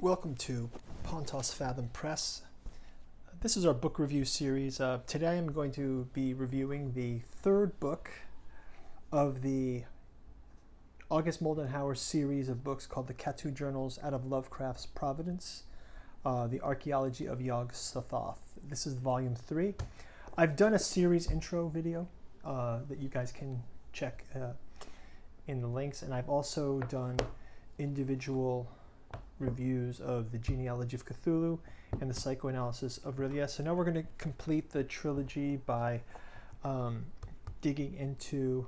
Welcome to Pontos Fathom Press. This is our book review series. Today I'm going to be reviewing the third book of the August Moldenhauer series of books called The Katu Journals Out of Lovecraft's Providence, the Archeology of Yog-Sothoth. This is volume 3. I've done a series intro video that you guys can check in the links, and I've also done individual reviews of the Genealogy of Cthulhu and the Psychoanalysis of Rillias. So now we're going to complete the trilogy by digging into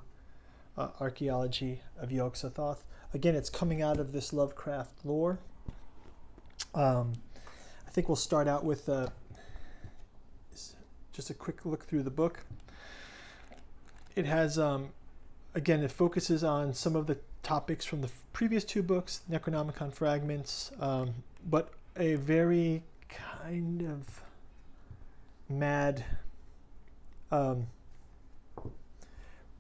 Archeology of Yog-Sothoth. Again, it's coming out of this Lovecraft lore. I think we'll start out with just a quick look through the book. It has, again, it focuses on some of the topics from the previous two books, Necronomicon fragments, but a very kind of mad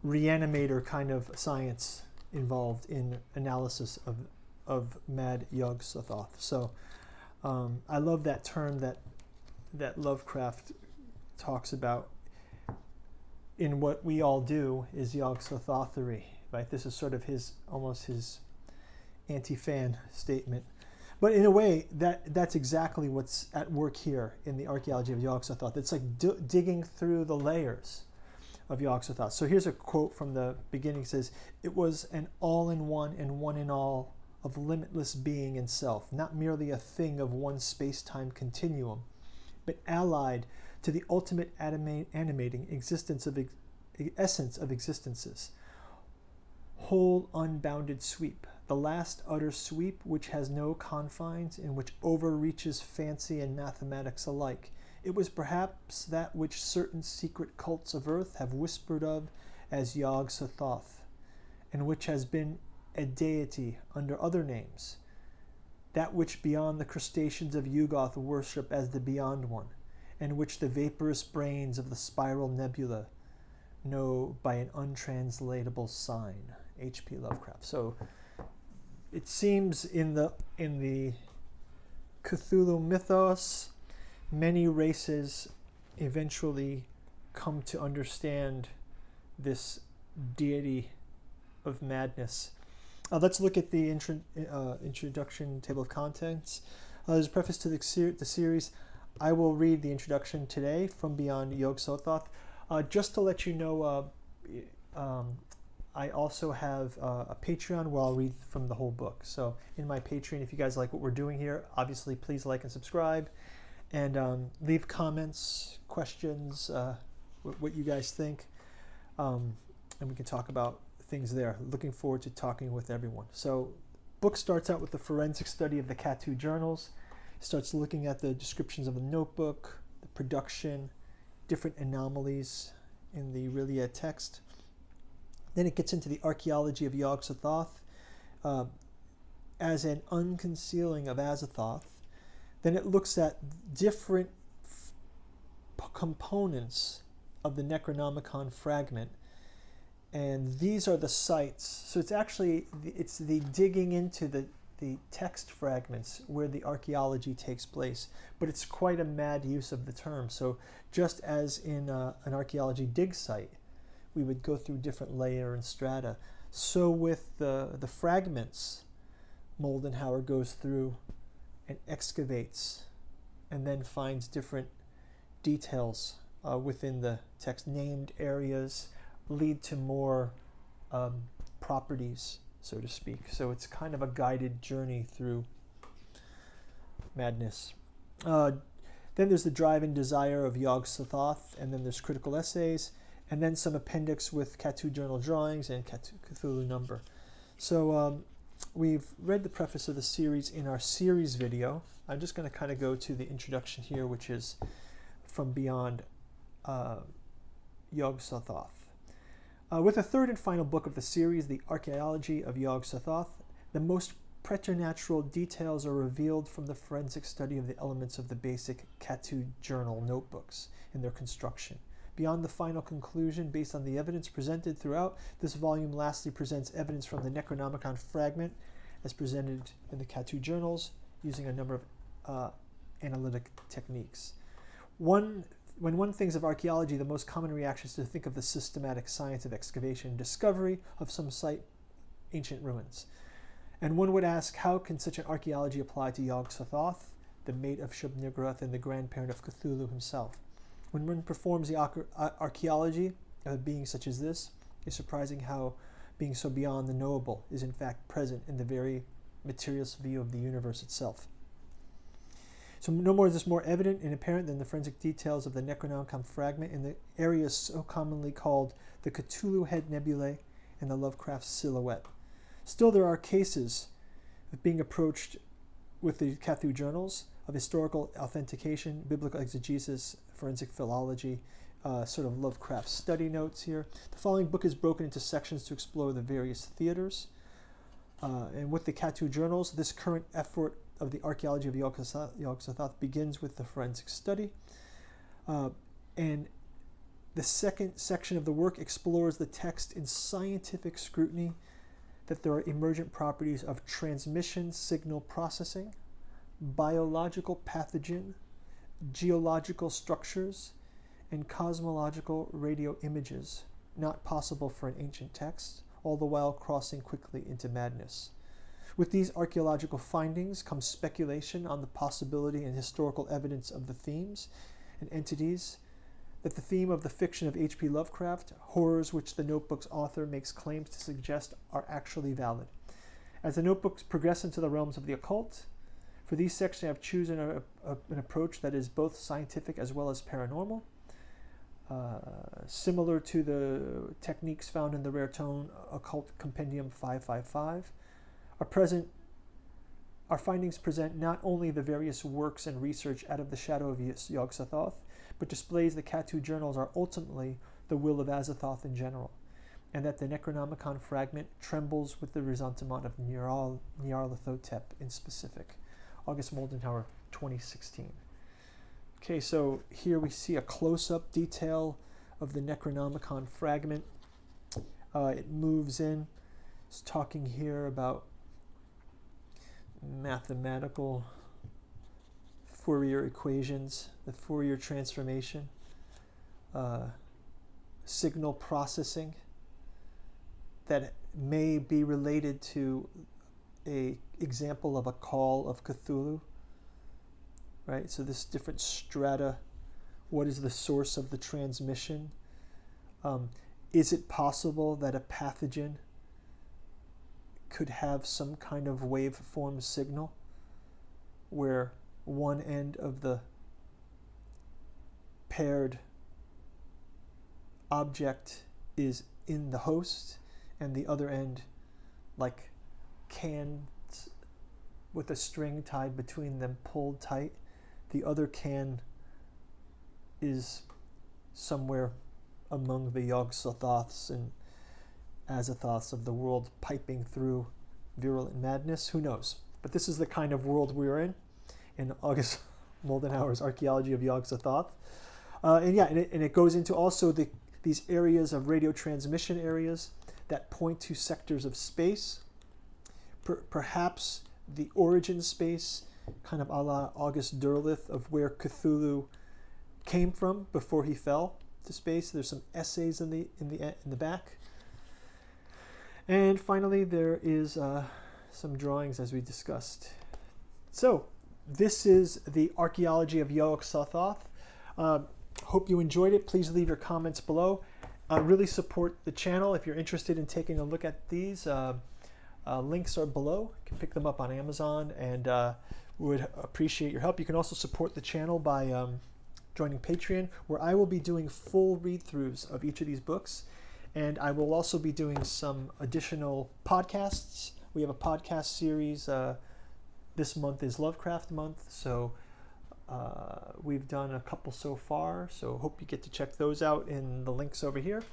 reanimator kind of science involved in analysis of mad Yog-Sothoth. So I love that term that Lovecraft talks about in what we all do is Yog-Sothothery. Right? This is sort of almost his anti-fan statement. But in a way, that's exactly what's at work here in the Archeology of Yog-Sothoth. It's like digging through the layers of Yog-Sothoth. So here's a quote from the beginning. It says, "It was an all-in-one and one-in-all of limitless being and self, not merely a thing of one space-time continuum, but allied to the ultimate animating existence of essence of existences. Whole unbounded sweep, the last utter sweep which has no confines and which overreaches fancy and mathematics alike. It was perhaps that which certain secret cults of earth have whispered of as Yog-Sothoth, and which has been a deity under other names, that which beyond the crustaceans of Yugoth worship as the Beyond One, and which the vaporous brains of the spiral nebula know by an untranslatable sign." H.P. Lovecraft. So it seems in the Cthulhu mythos, many races eventually come to understand this deity of madness. Let's look at the introduction table of contents. As a preface to the series, I will read the introduction today from Beyond Yog-Sothoth. Just to let you know, I also have a Patreon where I'll read from the whole book. So in my Patreon, if you guys like what we're doing here, obviously please like and subscribe, and leave comments, questions, what you guys think, and we can talk about things there. Looking forward to talking with everyone. So book starts out with the forensic study of the Katu journals. It starts looking at the descriptions of the notebook, the production, different anomalies in the Rillias text. Then it gets into the Archeology of Yog-Sothoth as an unconcealing of Azathoth. Then it looks at different components of the Necronomicon fragment, and these are the sites. So it's the digging into the text fragments where the archaeology takes place, but it's quite a mad use of the term. So just as in an archaeology dig site, we would go through different layer and strata. So with the fragments, Moldenhauer goes through and excavates and then finds different details within the text. Named areas lead to more properties, so to speak. So it's kind of a guided journey through madness. Then there's the drive and desire of Yog-Sothoth, and then there's critical essays, and then some appendix with Katu journal drawings and Cthulhu number. So we've read the preface of the series in our series video. I'm just going to kind of go to the introduction here, which is from Beyond Yog-Sothoth. With the third and final book of the series, the Archeology of Yog-Sothoth, the most preternatural details are revealed from the forensic study of the elements of the basic Katu journal notebooks in their construction. Beyond the final conclusion, based on the evidence presented throughout, this volume lastly presents evidence from the Necronomicon fragment as presented in the Katu journals using a number of analytic techniques. When one thinks of archaeology, the most common reaction is to think of the systematic science of excavation and discovery of some ancient ruins. And one would ask, how can such an archaeology apply to Yog-Sothoth, the mate of Shub-Niggurath and the grandparent of Cthulhu himself? When one performs the archaeology of a being such as this, it's surprising how being so beyond the knowable is in fact present in the very materialist view of the universe itself. So no more is this more evident and apparent than the forensic details of the Necronomicon fragment in the areas so commonly called the Cthulhu Head Nebulae and the Lovecraft Silhouette. Still, there are cases of being approached with the Cthulhu journals of historical authentication, biblical exegesis, forensic philology, sort of Lovecraft study notes here. The following book is broken into sections to explore the various theaters. And with the Cthulhu journals, this current effort of the Archeology of Yog-Sothoth begins with the forensic study. And the second section of the work explores the text in scientific scrutiny, that there are emergent properties of transmission signal processing, biological pathogen, geological structures, and cosmological radio images, not possible for an ancient text, all the while crossing quickly into madness. With these archaeological findings comes speculation on the possibility and historical evidence of the themes and entities, that the theme of the fiction of H.P. Lovecraft, horrors which the notebook's author makes claims to suggest, are actually valid. As the notebooks progress into the realms of the occult, for these sections I have chosen an approach that is both scientific as well as paranormal, similar to the techniques found in the Rare Tone Occult Compendium 555. Our findings present not only the various works and research out of the shadow of Yog-Sothoth, but displays the Cthulhu journals are ultimately the will of Azathoth in general, and that the Necronomicon fragment trembles with the resentiment of Nyarlathotep in specific. August Moldenhauer, 2016. Okay, so here we see a close-up detail of the Necronomicon fragment. It moves in. It's talking here about mathematical Fourier equations, the Fourier transformation, signal processing that may be related to an example of a call of Cthulhu, right? So this different strata, what is the source of the transmission? Is it possible that a pathogen could have some kind of waveform signal where one end of the paired object is in the host and the other end, like cans with a string tied between them, pulled tight, the other can is somewhere among the Yog-Sothoths and Azathoths of the world, piping through virulent madness? Who knows? But this is the kind of world we're in August Moldenhauer's Archeology of Yog-Sothoth. And it goes into also these areas of radio transmission areas that point to sectors of space, perhaps the origin space, kind of a la August Derleth, of where Cthulhu came from before he fell to space. There's some essays in the back. And finally, there is some drawings, as we discussed. So this is the Archeology of Yog-Sothoth. Hope you enjoyed it. Please leave your comments below. Really support the channel if you're interested in taking a look at these. Links are below. You can pick them up on Amazon, and would appreciate your help. You can also support the channel by joining Patreon, where I will be doing full read-throughs of each of these books. And I will also be doing some additional podcasts. We have a podcast series. This month is Lovecraft month, so we've done a couple so far. So hope you get to check those out in the links over here.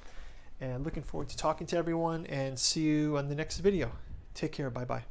And looking forward to talking to everyone, and see you on the next video. Take care. Bye-bye.